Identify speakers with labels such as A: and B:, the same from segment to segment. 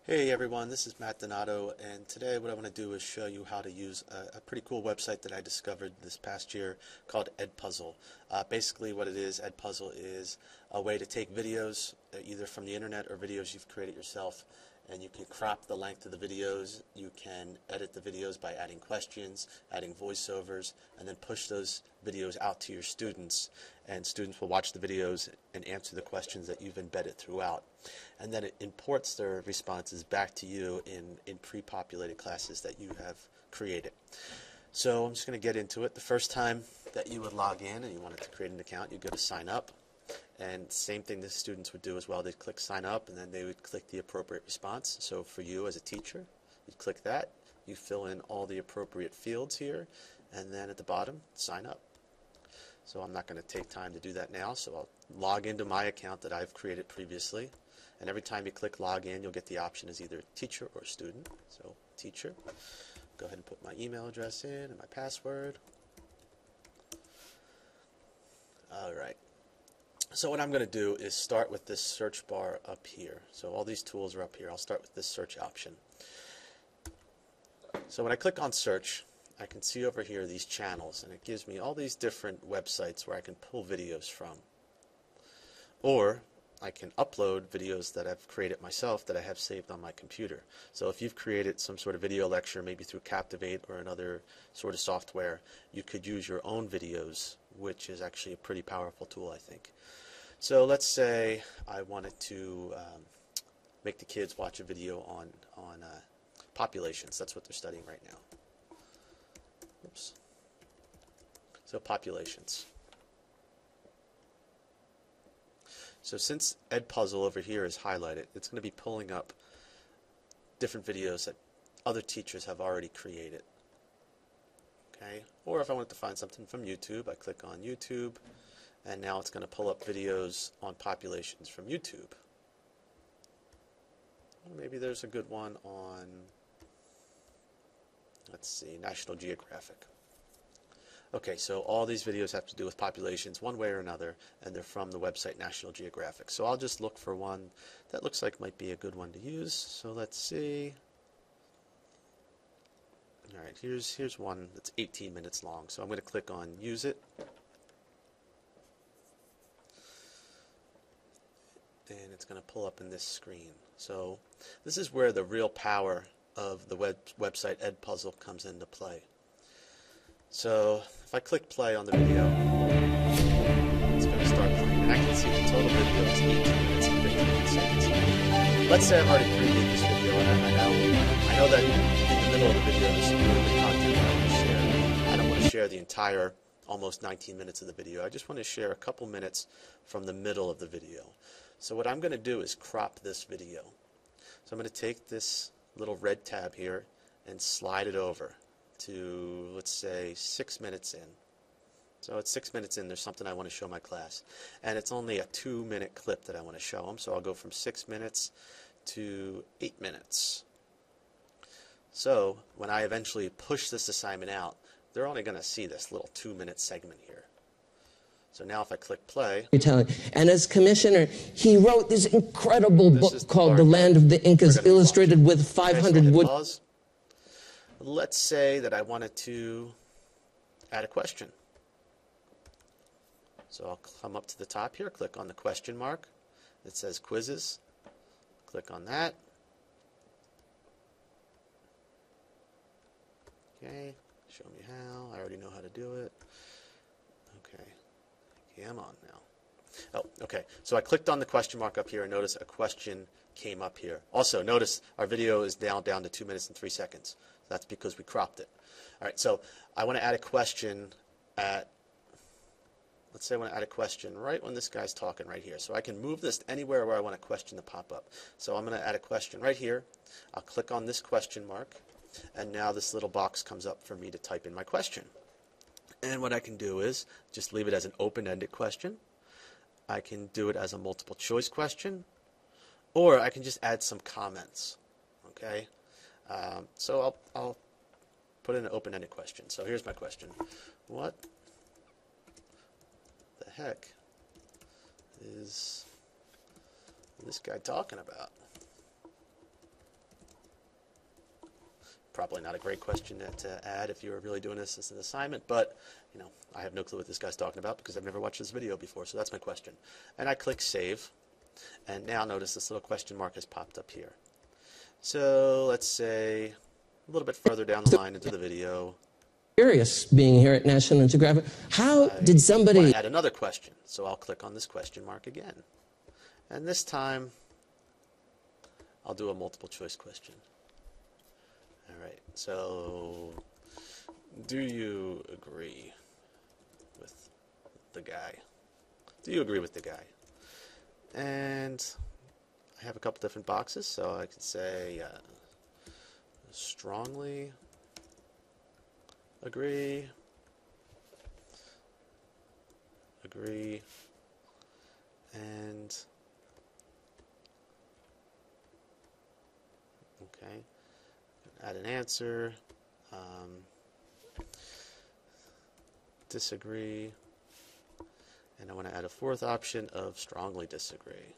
A: Hey everyone, this is Matt Donato, and today what I want to do is show you how to use a pretty cool website that I discovered this past year called EdPuzzle. Basically what it is, EdPuzzle is a way to take videos either from the internet or videos you've created yourself, and you can crop the length of the videos, you can edit the videos by adding questions, adding voiceovers, and then push those videos out to your students, and students will watch the videos and answer the questions that you've embedded throughout. And then it imports their responses back to you in pre-populated classes that you have created. So I'm just going to get into it. The first time that you would log in and you wanted to create an account, you go to sign up. And same thing the students would do as well. They'd click sign up and then they would click the appropriate response. So for you as a teacher, you'd click that. You fill in all the appropriate fields here, and then at the bottom, sign up. So I'm not going to take time to do that now, so I'll log into my account that I've created previously. And every time you click log in, you'll get the option as either teacher or student. So teacher, go ahead and put my email address in and my password. All right. So what I'm going to do is start with this search bar up here. So all these tools are up here. I'll start with this search option. So when I click on search, I can see over here these channels, and it gives me all these different websites where I can pull videos from. Or I can upload videos that I've created myself that I have saved on my computer. So if you've created some sort of video lecture, maybe through Captivate or another sort of software, you could use your own videos, which is actually a pretty powerful tool, I think. So let's say I wanted to make the kids watch a video on populations. That's what they're studying right now. Oops. So populations. So since EdPuzzle over here is highlighted, it's going to be pulling up different videos that other teachers have already created. Okay? Or if I wanted to find something from YouTube, I click on YouTube, and now it's going to pull up videos on populations from YouTube. Or maybe there's a good one on, let's see, National Geographic. Okay, so all these videos have to do with populations one way or another, and they're from the website National Geographic. So I'll just look for one that looks like might be a good one to use. So let's see. All right, here's one that's 18 minutes long. So I'm going to click on Use It. And it's going to pull up in this screen. So this is where the real power of the website EdPuzzle comes into play. So if I click play on the video, it's going to start playing. And I can see the total video is 18 minutes and 15 seconds. Let's say I've already previewed this video, and I know that in the middle of the video there's some really good content that I want to share. I don't want to share the entire almost 19 minutes of the video. I just want to share a couple minutes from the middle of the video. So what I'm going to do is crop this video. So I'm going to take this little red tab here and slide it over to, let's say, 6 minutes in. So it's 6 minutes in, there's something I want to show my class. And it's only a 2-minute clip that I want to show them, so I'll go from 6 minutes to 8 minutes. So when I eventually push this assignment out, they're only going to see this little 2-minute segment here. So now if I click play.
B: And as commissioner, he wrote this incredible book called The Land of the Incas, illustrated with 500 wood.
A: Pause. Let's say that I wanted to add a question. So I'll come up to the top here, click on the question mark. It says quizzes. Click on that. Okay, show me how. I already know how to do it. Okay, I'm on now. Oh, okay. So I clicked on the question mark up here and notice a question came up here. Also, notice our video is now down to 2 minutes and 3 seconds. That's because we cropped it. All right, so I want to add a question at, let's say I want to add a question right when this guy's talking right here. So I can move this anywhere where I want a question to pop up. So I'm going to add a question right here. I'll click on this question mark, and now this little box comes up for me to type in my question. And what I can do is just leave it as an open-ended question. I can do it as a multiple choice question, or I can just add some comments. Okay, so I'll put in an open-ended question. So here's my question: what the heck is this guy talking about? probably not a great question to add if you were really doing this as an assignment, but you know, I have no clue what this guy's talking about because I've never watched this video before, so that's my question. And I click save, and now notice this little question mark has popped up here. So let's say a little bit further down the line into the video.
B: Curious, being here at National Geographic, how did somebody
A: add another question? So I'll click on this question mark again. And this time, I'll do a multiple choice question. All right, so do you agree with the guy? Do you agree with the guy? And I have a couple different boxes, so I could say strongly agree, and okay, add an answer, disagree, and I want to add a fourth option of strongly disagree.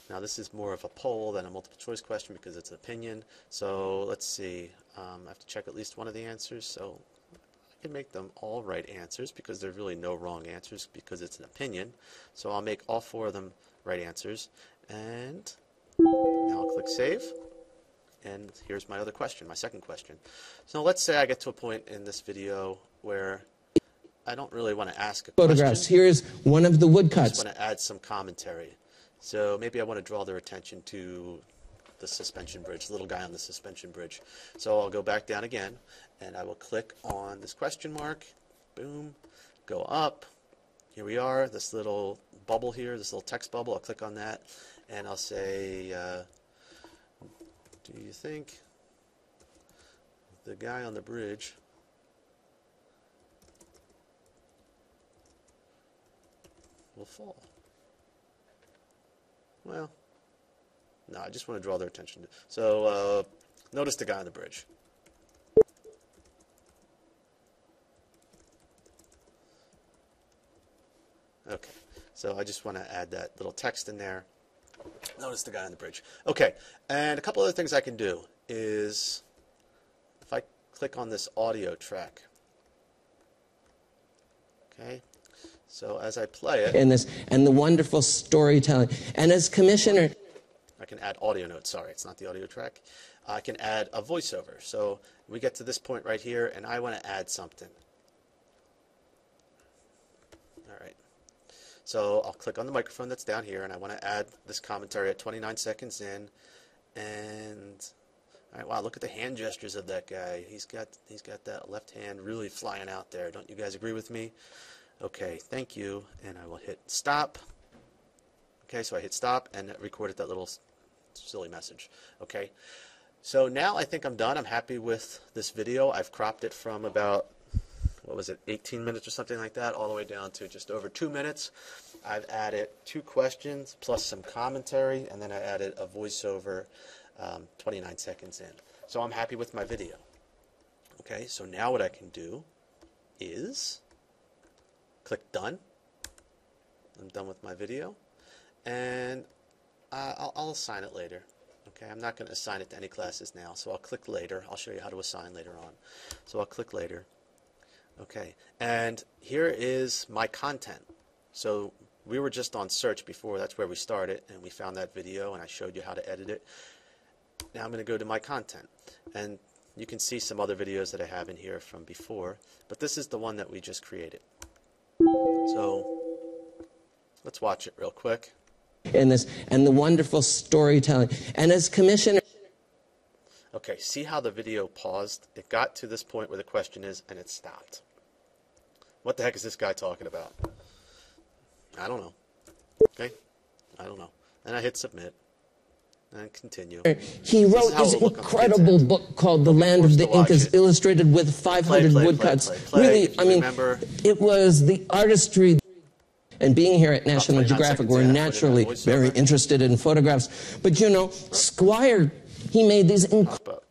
A: Now this is more of a poll than a multiple choice question because it's an opinion. So let's see, I have to check at least one of the answers. So I can make them all right answers because there's really no wrong answers because it's an opinion. So I'll make all four of them right answers. And now I'll click save. And here's my other question, my second question. So let's say I get to a point in this video where I don't really want to ask a
B: photographs?
A: question.
B: Here's one of the woodcuts.
A: I just want to add some commentary. So maybe I want to draw their attention to the suspension bridge, the little guy on the suspension bridge. So I'll go back down again, and I will click on this question mark. Boom. Go up. Here we are, this little bubble here, this little text bubble. I'll click on that, and I'll say, do you think the guy on the bridge will fall? Well, no, I just want to draw their attention. So notice the guy on the bridge. Okay, so I just want to add that little text in there. Notice the guy on the bridge. Okay, and a couple other things I can do is if I click on this audio track. Okay. So as I play it,
B: and the wonderful storytelling, and as commissioner,
A: I can add audio notes. Sorry, it's not the audio track. I can add a voiceover. So we get to this point right here, and I want to add something. All right. So I'll click on the microphone that's down here, and I want to add this commentary at 29 seconds in. And all right, wow, look at the hand gestures of that guy. He's got that left hand really flying out there. Don't you guys agree with me? Okay, thank you, and I will hit stop. Okay, so I hit stop, and it recorded that little silly message. Okay, so now I think I'm done. I'm happy with this video. I've cropped it from about, what was it, 18 minutes or something like that, all the way down to just over 2 minutes. I've added 2 questions plus some commentary, and then I added a voiceover 29 seconds in. So I'm happy with my video. Okay, so now what I can do is click done. I'm done with my video, and I'll assign it later. Okay, I'm not going to assign it to any classes now, so I'll click later. I'll show you how to assign later on. So I'll click later. Okay, and here is my content. So we were just on search before. That's where we started, and we found that video, and I showed you how to edit it. Now I'm going to go to my content, and you can see some other videos that I have in here from before, but this is the one that we just created. So let's watch it real quick.
B: And the wonderful storytelling, and as commissioner.
A: Okay, see how the video paused? It got to this point where the question is, and it stopped. What the heck is this guy talking about? I don't know. Okay, I don't know. And I hit submit and continue.
B: He wrote this incredible book called The Land of the Incas, illustrated with 500 woodcuts. Really, I mean, it was the artistry. And being here at National Geographic, we're naturally very interested in photographs. But you know, Squire, he made these incredible.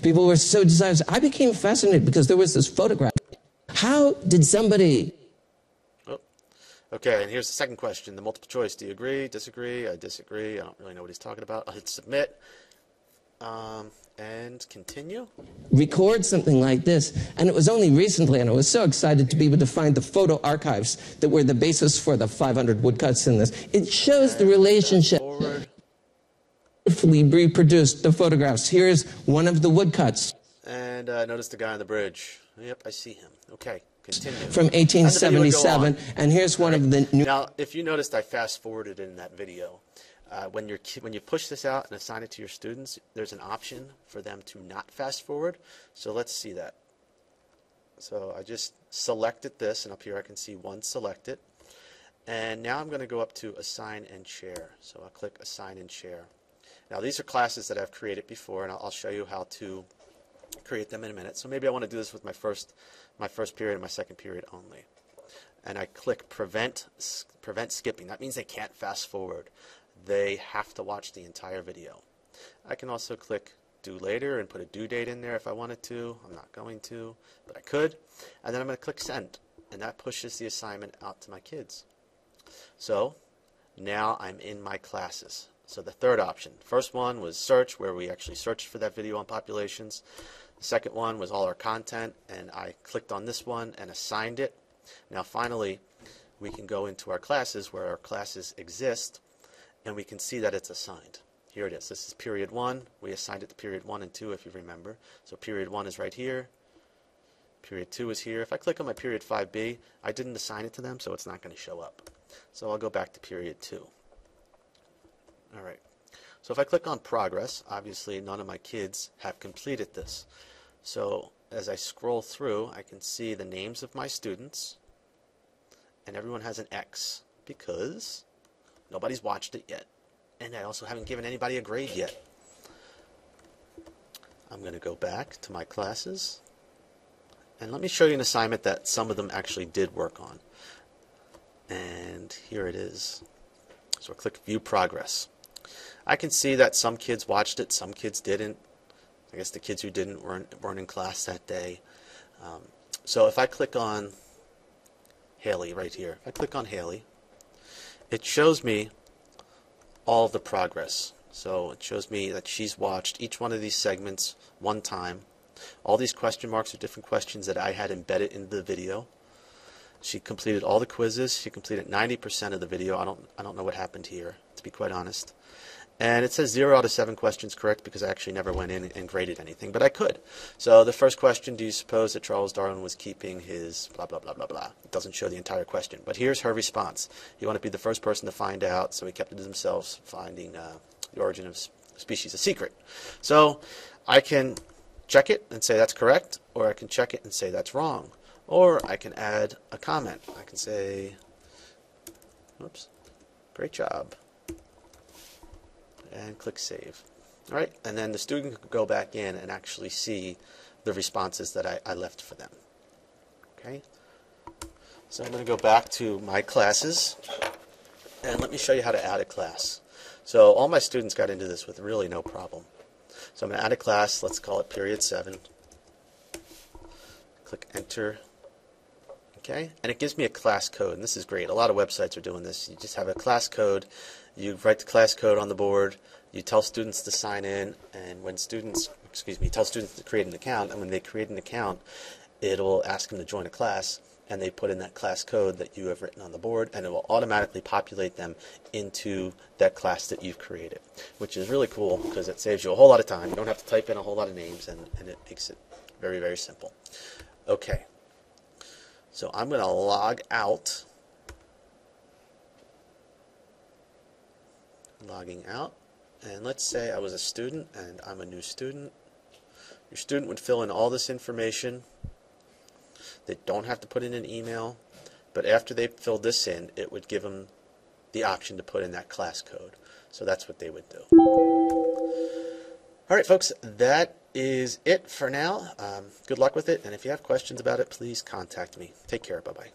B: People were so desirous. I became fascinated because there was this photograph. How did somebody?
A: Oh, Okay, and here's the second question, the multiple choice. Do you agree, disagree? I disagree. I don't really know what he's talking about. I'll hit submit and continue.
B: Record something like this, and it was only recently, and I was so excited to be able to find the photo archives that were the basis for the 500 woodcuts in this. It shows the relationship. Beautifully reproduced the photographs. Here's one of the woodcuts.
A: And notice the guy on the bridge. Yep, I see him. Okay, continue.
B: From 1877, and here's one of the new.
A: Now, if you noticed, I fast forwarded in that video. When you push this out and assign it to your students, there's an option for them to not fast forward. So let's see that. So I just selected this, and up here I can see one selected. And now I'm going to go up to assign and share. So I'll click assign and share. Now these are classes that I've created before, and I'll show you how to create them in a minute. So maybe I want to do this with my first period and my second period only. And I click prevent skipping. That means they can't fast forward. They have to watch the entire video. I can also click do later and put a due date in there if I wanted to. I'm not going to, but I could. And then I'm going to click send, and that pushes the assignment out to my kids. So now I'm in my classes. So the third option. First one was search, where we actually searched for that video on populations. The second one was all our content, and I clicked on this one and assigned it. Now finally, we can go into our classes where our classes exist, and we can see that it's assigned. Here it is. This is period 1. We assigned it to period 1 and 2, if you remember. So period 1 is right here. Period 2 is here. If I click on my period 5B, I didn't assign it to them, so it's not going to show up. So I'll go back to period 2. All right. So if I click on progress, obviously none of my kids have completed this. So as I scroll through, I can see the names of my students, and everyone has an X because nobody's watched it yet. And I also haven't given anybody a grade yet. I'm going to go back to my classes, and let me show you an assignment that some of them actually did work on. And here it is. So I click view progress. I can see that some kids watched it, some kids didn't. I guess the kids who didn't weren't in class that day. So if I click on Haley right here, if I click on Haley, it shows me all of the progress. So it shows me that she's watched each one of these segments one time. All these question marks are different questions that I had embedded into the video. She completed all the quizzes. She completed 90% of the video. I don't know what happened here, to be quite honest. And it says 0 out of 7 questions correct because I actually never went in and graded anything, but I could. So the first question, do you suppose that Charles Darwin was keeping his blah, blah, blah, blah, blah? It doesn't show the entire question, but here's her response. You want to be the first person to find out, so he kept it to themselves, finding the origin of species a secret. So I can check it and say that's correct, or I can check it and say that's wrong. Or I can add a comment. I can say, oops, great job, and click save. All right, and then the student can go back in and actually see the responses that I left for them. Okay, so I'm going to go back to my classes, and let me show you how to add a class. So all my students got into this with really no problem. So I'm going to add a class. Let's call it period 7. Click enter. Okay, and it gives me a class code, and this is great. A lot of websites are doing this. You just have a class code. You write the class code on the board. You tell students to sign in, and when students, tell students to create an account, and when they create an account, it'll ask them to join a class, and they put in that class code that you have written on the board, and it will automatically populate them into that class that you've created, which is really cool because it saves you a whole lot of time. You don't have to type in a whole lot of names, and it makes it very, very simple. Okay. So I'm going to log out. Logging out. And let's say I was a student and I'm a new student. Your student would fill in all this information. They don't have to put in an email. But after they filled this in, it would give them the option to put in that class code. So that's what they would do. All right, folks, that is it for now. Good luck with it, and if you have questions about it, please contact me. Take care. Bye-bye.